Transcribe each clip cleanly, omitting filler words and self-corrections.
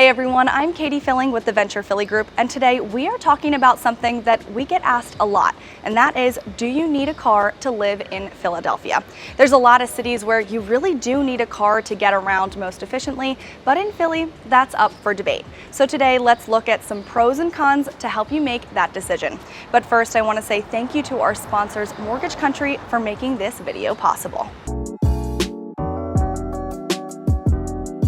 Hey everyone, I'm Katie Filling with the Venture Philly Group, and today we are talking about something that we get asked a lot, and that is, do you need a car to live in Philadelphia? There's a lot of cities where you really do need a car to get around most efficiently, but in Philly, that's up for debate. So today, let's look at some pros and cons to help you make that decision. But first, I want to say thank you to our sponsors, Mortgage Country, for making this video possible.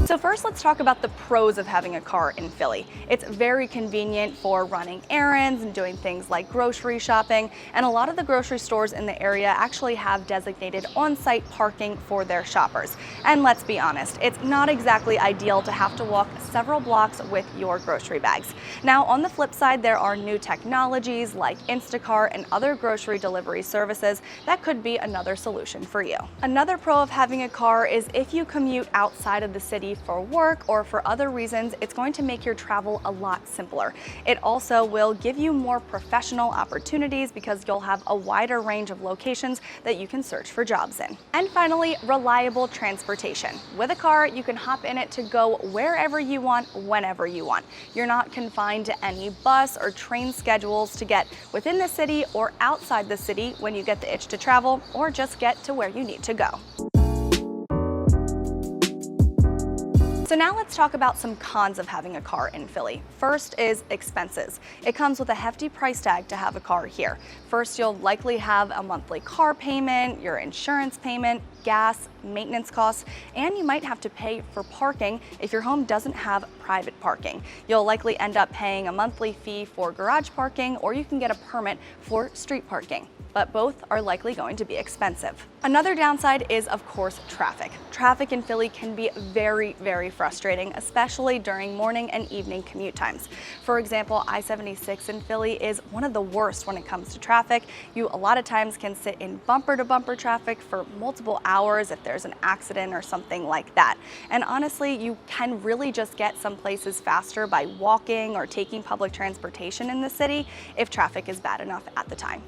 So first, let's talk about the pros of having a car in Philly. It's very convenient for running errands and doing things like grocery shopping, and a lot of the grocery stores in the area actually have designated on-site parking for their shoppers. And let's be honest, it's not exactly ideal to have to walk several blocks with your grocery bags. Now, on the flip side, there are new technologies like Instacart and other grocery delivery services that could be another solution for you. Another pro of having a car is if you commute outside of the city for work or for other reasons, it's going to make your travel a lot simpler. It also will give you more professional opportunities because you'll have a wider range of locations that you can search for jobs in. And finally, reliable transportation. With a car, you can hop in it to go wherever you want, whenever you want. You're not confined to any bus or train schedules to get within the city or outside the city when you get the itch to travel, or just get to where you need to go. So now let's talk about some cons of having a car in Philly. First is expenses. It comes with a hefty price tag to have a car here. First, you'll likely have a monthly car payment, your insurance payment, gas, maintenance costs, and you might have to pay for parking if your home doesn't have private parking. You'll likely end up paying a monthly fee for garage parking, or you can get a permit for street parking, but both are likely going to be expensive. Another downside is, of course, traffic. Traffic in Philly can be very, very frustrating, especially during morning and evening commute times. For example, I-76 in Philly is one of the worst when it comes to traffic. You a lot of times can sit in bumper-to-bumper traffic for multiple hours if there's an accident or something like that. And honestly, you can really just get some places faster by walking or taking public transportation in the city if traffic is bad enough at the time.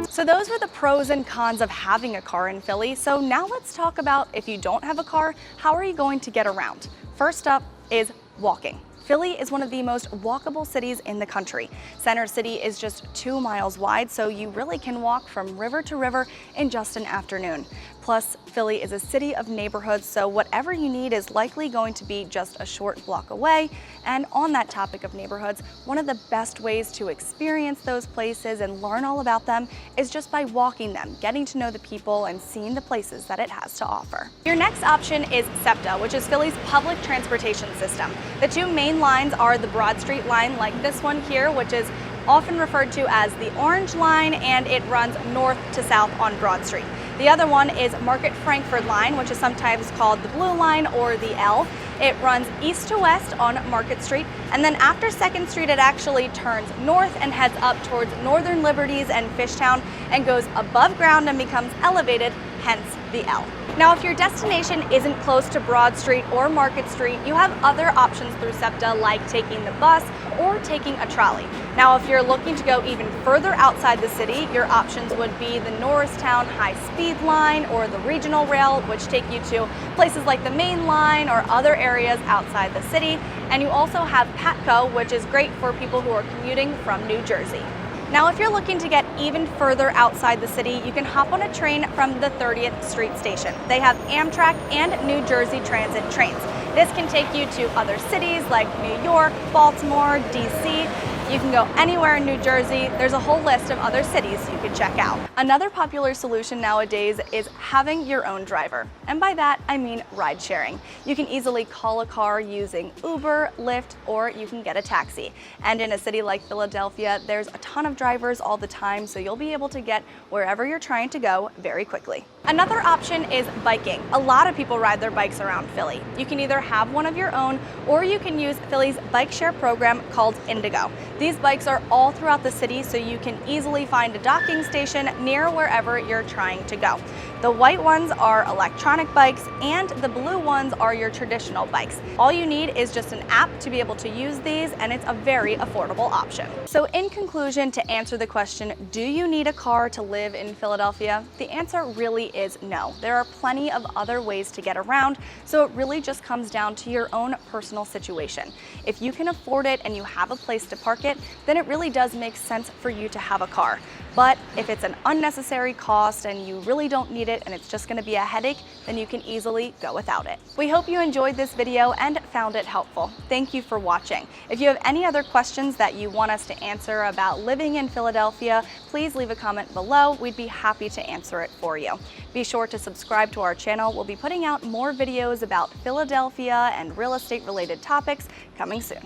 So those were the pros and cons of having a car in Philly. So now let's talk about, if you don't have a car, how are you going to get around? First up is walking. Philly is one of the most walkable cities in the country. Center City is just 2 miles wide, so you really can walk from river to river in just an afternoon. Plus, Philly is a city of neighborhoods, so whatever you need is likely going to be just a short block away. And on that topic of neighborhoods, one of the best ways to experience those places and learn all about them is just by walking them, getting to know the people and seeing the places that it has to offer. Your next option is SEPTA, which is Philly's public transportation system. The two main lines are the Broad Street line, like this one here, which is often referred to as the Orange Line, and it runs north to south on Broad Street. The other one is Market Frankford Line, which is sometimes called the Blue Line or the L. It runs east to west on Market Street, and then after 2nd Street it actually turns north and heads up towards Northern Liberties and Fishtown and goes above ground and becomes elevated, hence the L. Now, if your destination isn't close to Broad Street or Market Street, you have other options through SEPTA, like taking the bus or taking a trolley. Now, if you're looking to go even further outside the city, your options would be the Norristown High-Speed Line or the Regional Rail, which take you to places like the Main Line or other areas outside the city. And you also have PATCO, which is great for people who are commuting from New Jersey. Now, if you're looking to get even further outside the city, you can hop on a train from the 30th Street station. They have Amtrak and New Jersey Transit trains. This can take you to other cities like New York, Baltimore, DC. You can go anywhere in New Jersey. There's a whole list of other cities you can check out. Another popular solution nowadays is having your own driver. And by that, I mean ride sharing. You can easily call a car using Uber, Lyft, or you can get a taxi. And in a city like Philadelphia, there's a ton of drivers all the time, so you'll be able to get wherever you're trying to go very quickly. Another option is biking. A lot of people ride their bikes around Philly. You can either have one of your own, or you can use Philly's bike share program called Indigo. These bikes are all throughout the city, so you can easily find a docking station near wherever you're trying to go. The white ones are electronic bikes and the blue ones are your traditional bikes. All you need is just an app to be able to use these, and it's a very affordable option. So in conclusion, to answer the question, do you need a car to live in Philadelphia? The answer really is no. There are plenty of other ways to get around, so it really just comes down to your own personal situation. If you can afford it and you have a place to park it, then it really does make sense for you to have a car. But if it's an unnecessary cost and you really don't need it and it's just going to be a headache, then you can easily go without it. We hope you enjoyed this video and found it helpful. Thank you for watching. If you have any other questions that you want us to answer about living in Philadelphia, please leave a comment below. We'd be happy to answer it for you. Be sure to subscribe to our channel. We'll be putting out more videos about Philadelphia and real estate related topics coming soon.